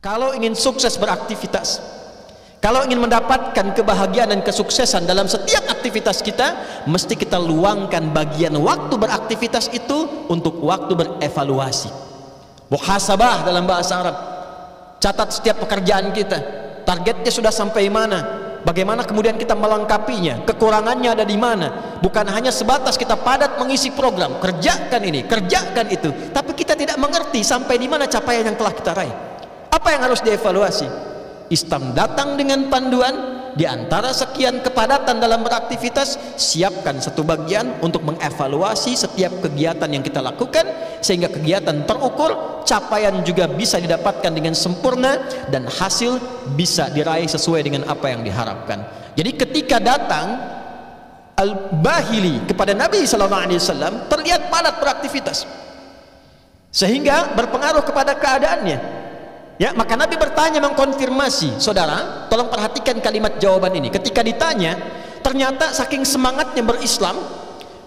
Kalau ingin sukses beraktivitas, kalau ingin mendapatkan kebahagiaan dan kesuksesan dalam setiap aktivitas kita, mesti kita luangkan bagian waktu beraktivitas itu untuk waktu berevaluasi. Muhasabah dalam bahasa Arab. Catat setiap pekerjaan kita, targetnya sudah sampai mana, bagaimana kemudian kita melengkapinya, kekurangannya ada di mana. Bukan hanya sebatas kita padat mengisi program, kerjakan ini, kerjakan itu, tapi kita tidak mengerti sampai di mana capaian yang telah kita raih. Apa yang harus dievaluasi? Islam datang dengan panduan. Di antara sekian kepadatan dalam beraktivitas, siapkan satu bagian untuk mengevaluasi setiap kegiatan yang kita lakukan, sehingga kegiatan terukur, capaian juga bisa didapatkan dengan sempurna, dan hasil bisa diraih sesuai dengan apa yang diharapkan. Jadi ketika datang Al-Bahili kepada Nabi SAW, terlihat padat beraktivitas sehingga berpengaruh kepada keadaannya. Ya, maka Nabi bertanya, mengkonfirmasi. Saudara, tolong perhatikan kalimat jawaban ini. Ketika ditanya, ternyata saking semangatnya berislam,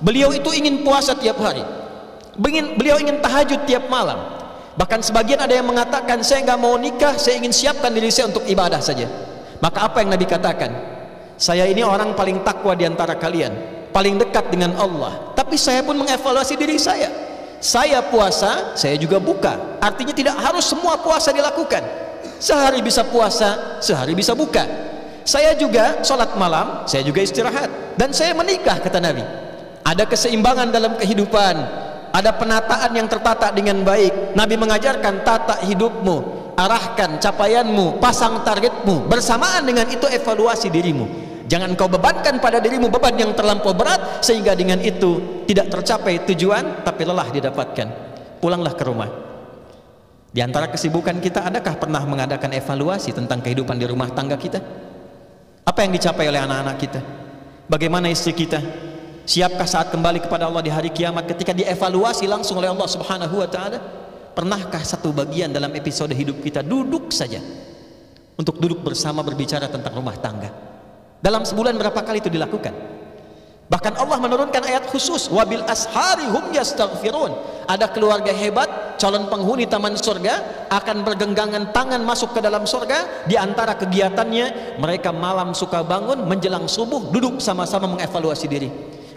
beliau itu ingin puasa tiap hari, beliau ingin tahajud tiap malam. Bahkan sebagian ada yang mengatakan, saya nggak mau nikah, saya ingin siapkan diri saya untuk ibadah saja. Maka apa yang Nabi katakan? Saya ini orang paling takwa di antara kalian, paling dekat dengan Allah, tapi saya pun mengevaluasi diri saya. Saya puasa, saya juga buka. Artinya tidak harus semua puasa dilakukan. Sehari bisa puasa, sehari bisa buka. Saya juga sholat malam, saya juga istirahat. Dan saya menikah, kata Nabi. Ada keseimbangan dalam kehidupan, ada penataan yang tertata dengan baik. Nabi mengajarkan, tata hidupmu, arahkan capaianmu, pasang targetmu. Bersamaan dengan itu evaluasi dirimu. Jangan kau bebankan pada dirimu beban yang terlampau berat, sehingga dengan itu tidak tercapai tujuan, tapi lelah didapatkan. Pulanglah ke rumah. Di antara kesibukan kita, adakah pernah mengadakan evaluasi tentang kehidupan di rumah tangga kita? Apa yang dicapai oleh anak-anak kita? Bagaimana istri kita? Siapkah saat kembali kepada Allah di hari kiamat ketika dievaluasi langsung oleh Allah Subhanahu wa ta'ala? Pernahkah satu bagian dalam episode hidup kita duduk saja untuk duduk bersama berbicara tentang rumah tangga? Dalam sebulan berapa kali itu dilakukan? Bahkan Allah menurunkan ayat khusus, wabil ashari hum yastaghfirun. Ada keluarga hebat, calon penghuni taman surga, akan bergenggangan tangan masuk ke dalam surga. Di antara kegiatannya, mereka malam suka bangun menjelang subuh, duduk sama-sama mengevaluasi diri.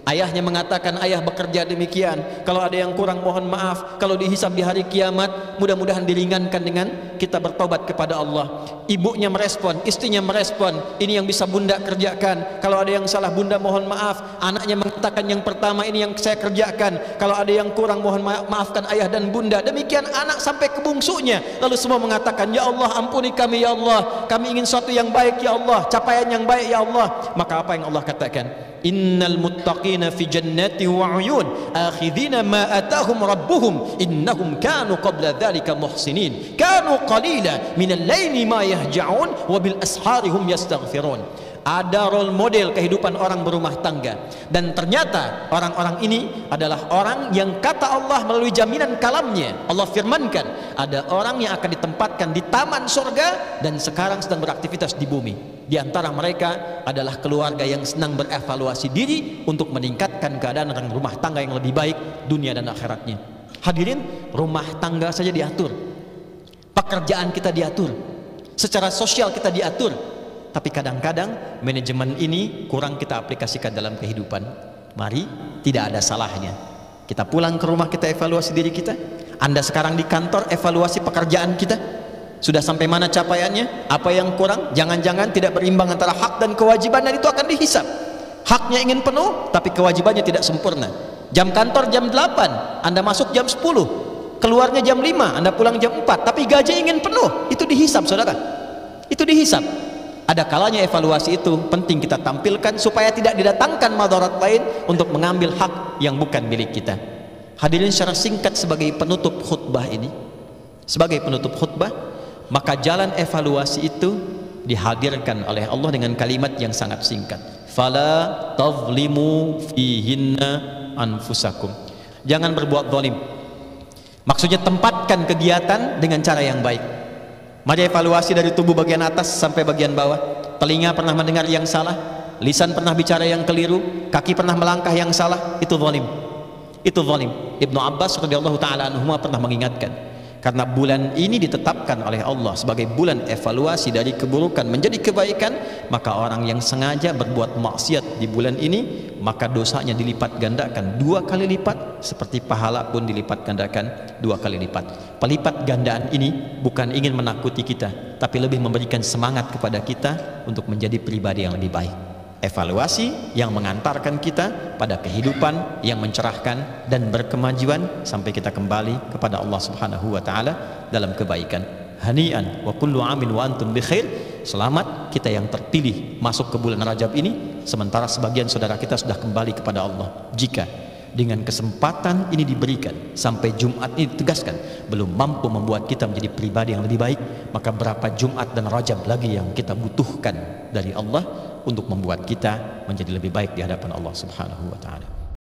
Ayahnya mengatakan, ayah bekerja demikian, kalau ada yang kurang mohon maaf, kalau dihisab di hari kiamat mudah-mudahan diringankan dengan kita bertobat kepada Allah. Ibunya merespon, istrinya merespon, ini yang bisa bunda kerjakan, kalau ada yang salah bunda mohon maaf. Anaknya mengatakan, yang pertama ini yang saya kerjakan, kalau ada yang kurang mohon maafkan ayah dan bunda. Demikian anak sampai ke bungsunya, lalu semua mengatakan, ya Allah ampuni kami, ya Allah kami ingin sesuatu yang baik, ya Allah capaian yang baik, ya Allah. Maka apa yang Allah katakan? Innal muttaqina fi jannati wa uyun akhidhina ma atahum rabbuhum innahum kanu qabla dhalika muhsinin kanu qalila minal laili ma yahja'un wa bil ashari hum yastaghfirun. Ada role model kehidupan orang berumah tangga, dan ternyata orang-orang ini adalah orang yang kata Allah melalui jaminan kalamnya, Allah firmankan, ada orang yang akan ditempatkan di taman surga dan sekarang sedang beraktivitas di bumi. Di antara mereka adalah keluarga yang senang berevaluasi diri untuk meningkatkan keadaan rumah tangga yang lebih baik dunia dan akhiratnya. Hadirin, rumah tangga saja diatur, pekerjaan kita diatur, secara sosial kita diatur. Tapi kadang-kadang manajemen ini kurang kita aplikasikan dalam kehidupan. Mari, tidak ada salahnya kita pulang ke rumah, kita evaluasi diri kita. Anda sekarang di kantor, evaluasi pekerjaan kita, sudah sampai mana capaiannya, apa yang kurang. Jangan-jangan tidak berimbang antara hak dan kewajiban, dan itu akan dihisab. Haknya ingin penuh, tapi kewajibannya tidak sempurna. Jam kantor jam 8, Anda masuk jam 10, keluarnya jam 5, Anda pulang jam 4, tapi gaji ingin penuh. Itu dihisab, saudara. Itu dihisab. Ada kalanya evaluasi itu penting kita tampilkan supaya tidak didatangkan madarat lain untuk mengambil hak yang bukan milik kita. Hadirin, secara singkat sebagai penutup khutbah ini, sebagai penutup khutbah, maka jalan evaluasi itu dihadirkan oleh Allah dengan kalimat yang sangat singkat. Fala tazlimu fihinna anfusakum. Jangan berbuat zalim. Maksudnya tempatkan kegiatan dengan cara yang baik. Mari evaluasi dari tubuh bagian atas sampai bagian bawah. Telinga pernah mendengar yang salah, lisan pernah bicara yang keliru, kaki pernah melangkah yang salah, itu zalim. Itu zalim. Ibnu Abbas radhiyallahu taala anhuma pernah mengingatkan, Karena bulan ini ditetapkan oleh Allah sebagai bulan evaluasi dari keburukan menjadi kebaikan, maka orang yang sengaja berbuat maksiat di bulan ini, maka dosanya dilipat gandakan 2 kali lipat, seperti pahala pun dilipat gandakan 2 kali lipat. Pelipat gandaan ini bukan ingin menakuti kita, tapi lebih memberikan semangat kepada kita untuk menjadi pribadi yang lebih baik. Evaluasi yang mengantarkan kita pada kehidupan yang mencerahkan dan berkemajuan sampai kita kembali kepada Allah Subhanahu wa taala dalam kebaikan. Hani'an wa kullu amin wa antum bi khair. Selamat kita yang terpilih masuk ke bulan Rajab ini, sementara sebagian saudara kita sudah kembali kepada Allah. Jika dengan kesempatan ini diberikan sampai Jumat ini ditegaskan belum mampu membuat kita menjadi pribadi yang lebih baik, maka berapa Jumat dan Rajab lagi yang kita butuhkan dari Allah untuk membuat kita menjadi lebih baik di hadapan Allah Subhanahu wa taala.